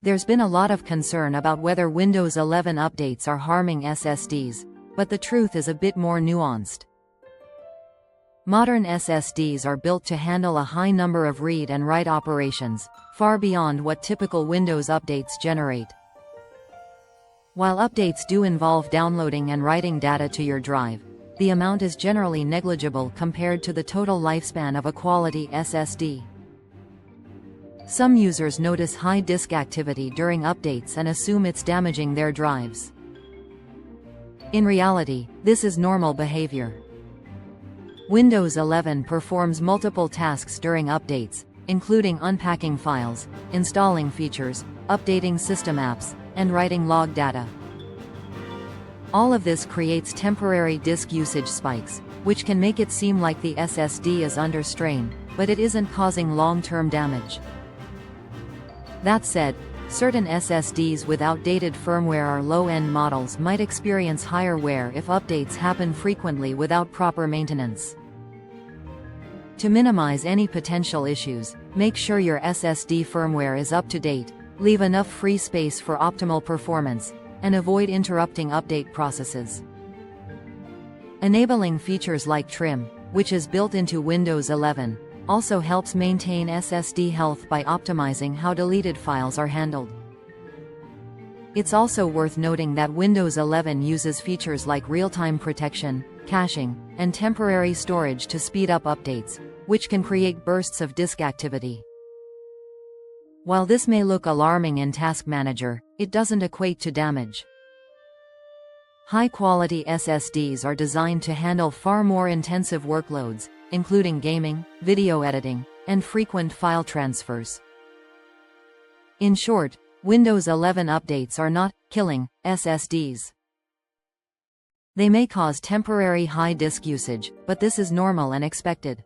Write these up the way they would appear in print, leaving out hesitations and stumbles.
There's been a lot of concern about whether Windows 11 updates are harming SSDs, but the truth is a bit more nuanced. Modern SSDs are built to handle a high number of read and write operations, far beyond what typical Windows updates generate. While updates do involve downloading and writing data to your drive, the amount is generally negligible compared to the total lifespan of a quality SSD. Some users notice high disk activity during updates and assume it's damaging their drives. In reality, this is normal behavior. Windows 11 performs multiple tasks during updates, including unpacking files, installing features, updating system apps, and writing log data. All of this creates temporary disk usage spikes, which can make it seem like the SSD is under strain, but it isn't causing long-term damage. That said, certain SSDs with outdated firmware or low-end models might experience higher wear if updates happen frequently without proper maintenance. To minimize any potential issues, make sure your SSD firmware is up to date, leave enough free space for optimal performance, and avoid interrupting update processes. Enabling features like trim, which is built into Windows 11, also helps maintain SSD health by optimizing how deleted files are handled. It's also worth noting that Windows 11 uses features like real-time protection, caching, and temporary storage to speed up updates, which can create bursts of disk activity. While this may look alarming in Task Manager, it doesn't equate to damage. High-quality SSDs are designed to handle far more intensive workloads, including gaming, video editing, and frequent file transfers. In short, Windows 11 updates are not killing SSDs. They may cause temporary high disk usage, but this is normal and expected.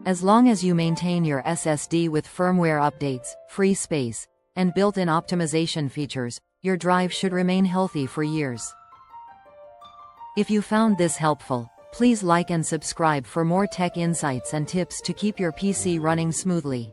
As long as you maintain your SSD with firmware updates, free space, and built-in optimization features, your drive should remain healthy for years. If you found this helpful, please like and subscribe for more tech insights and tips to keep your PC running smoothly.